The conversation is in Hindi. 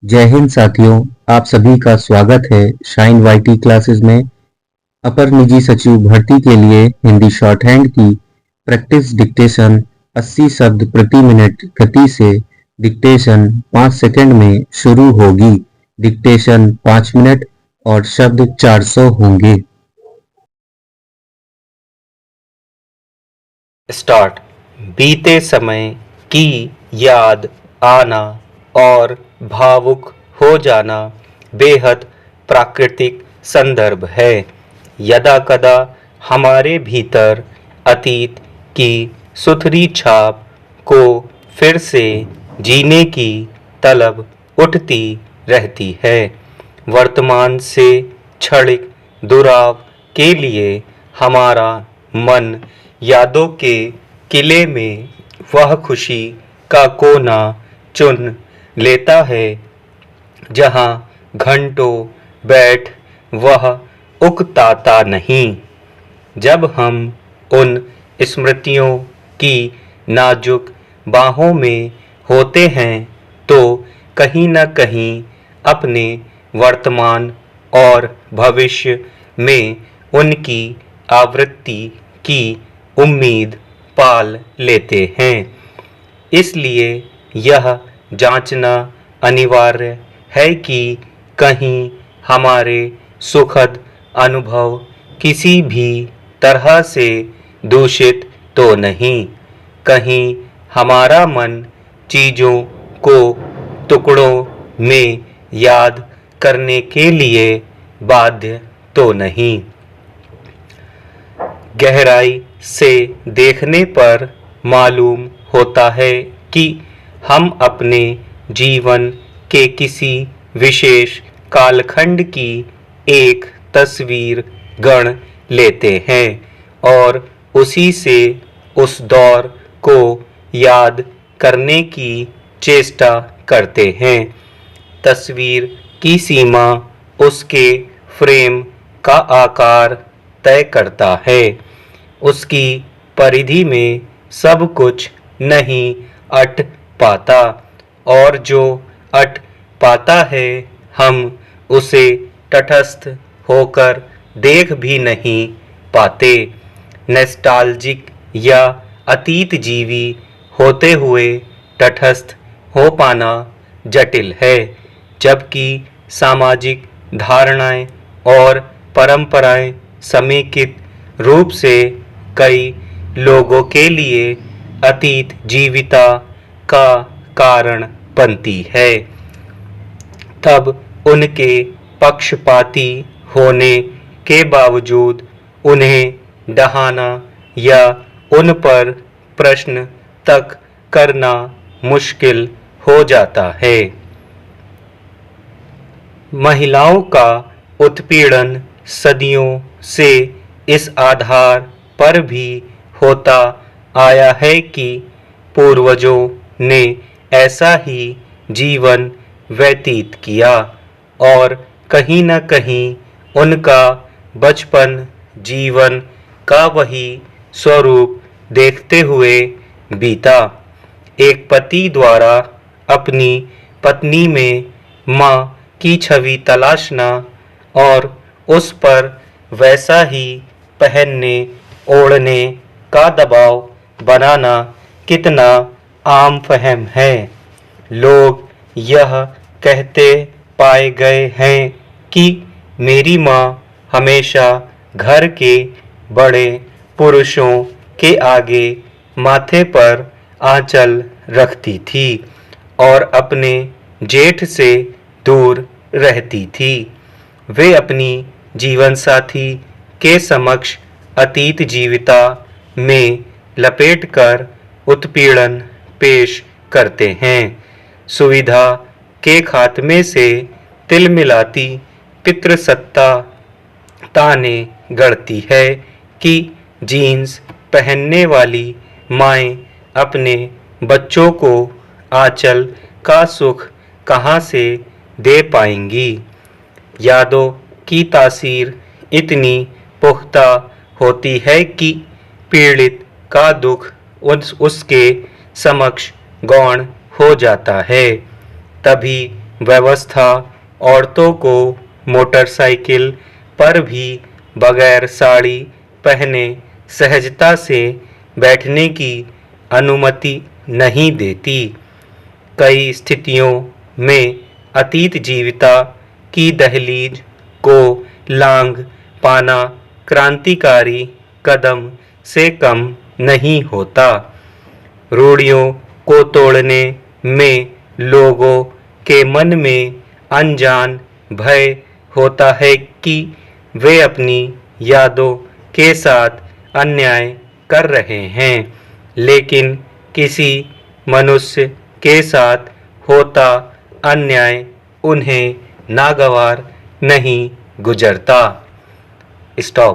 जय हिंद साथियों, आप सभी का स्वागत है शाइन वाईटी क्लासेस में। अपर निजी सचिव भर्ती के लिए हिंदी शॉर्ट हैंड की प्रैक्टिस डिक्टेशन 80 शब्द प्रति मिनट गति से डिक्टेशन 5 सेकंड में शुरू होगी। डिक्टेशन 5 मिनट और शब्द 400 होंगे। स्टार्ट। बीते समय की याद आना और भावुक हो जाना बेहद प्राकृतिक संदर्भ है। यदा कदा हमारे भीतर अतीत की सुथरी छाप को फिर से जीने की तलब उठती रहती है। वर्तमान से क्षणिक दुराव के लिए हमारा मन यादों के किले में वह खुशी का कोना चुन लेता है जहां घंटों बैठ वह उकताता नहीं। जब हम उन स्मृतियों की नाजुक बाहों में होते हैं तो कहीं न कहीं अपने वर्तमान और भविष्य में उनकी आवृत्ति की उम्मीद पाल लेते हैं। इसलिए यह जांचना अनिवार्य है कि कहीं हमारे सुखद अनुभव किसी भी तरह से दूषित तो नहीं, कहीं हमारा मन चीज़ों को टुकड़ों में याद करने के लिए बाध्य तो नहीं। गहराई से देखने पर मालूम होता है कि हम अपने जीवन के किसी विशेष कालखंड की एक तस्वीर गढ़ लेते हैं और उसी से उस दौर को याद करने की चेष्टा करते हैं। तस्वीर की सीमा उसके फ्रेम का आकार तय करता है। उसकी परिधि में सब कुछ नहीं अट पाता और जो अट पाता है हम उसे तटस्थ होकर देख भी नहीं पाते। नॉस्टैल्जिक या अतीत जीवी होते हुए तटस्थ हो पाना जटिल है, जबकि सामाजिक धारणाएं और परंपराएं समेकित रूप से कई लोगों के लिए अतीत जीविता का कारण बनती है। तब उनके पक्षपाती होने के बावजूद उन्हें डहाना या उन पर प्रश्न तक करना मुश्किल हो जाता है। महिलाओं का उत्पीड़न सदियों से इस आधार पर भी होता आया है कि पूर्वजों ने ऐसा ही जीवन व्यतीत किया और कहीं न कहीं उनका बचपन जीवन का वही स्वरूप देखते हुए बीता। एक पति द्वारा अपनी पत्नी में माँ की छवि तलाशना और उस पर वैसा ही पहनने ओढ़ने का दबाव बनाना कितना आम फहम है। लोग यह कहते पाए गए हैं कि मेरी माँ हमेशा घर के बड़े पुरुषों के आगे माथे पर आंचल रखती थी और अपने जेठ से दूर रहती थी। वे अपनी जीवनसाथी के समक्ष अतीत जीविता में लपेटकर उत्पीड़न पेश करते हैं। सुविधा के खात्मे से तिलमिलाती पितृसत्ता ताने गढ़ती है कि जीन्स पहनने वाली माएँ अपने बच्चों को आंचल का सुख कहाँ से दे पाएंगी। यादों की तासीर इतनी पुख्ता होती है कि पीड़ित का दुख उसके समक्ष गौण हो जाता है। तभी व्यवस्था औरतों को मोटरसाइकिल पर भी बगैर साड़ी पहने सहजता से बैठने की अनुमति नहीं देती। कई स्थितियों में अतीत जीविता की दहलीज को लांघ पाना क्रांतिकारी कदम से कम नहीं होता। रूढ़ियों को तोड़ने में लोगों के मन में अनजान भय होता है कि वे अपनी यादों के साथ अन्याय कर रहे हैं, लेकिन किसी मनुष्य के साथ होता अन्याय उन्हें नागवार नहीं गुजरता। स्टॉप।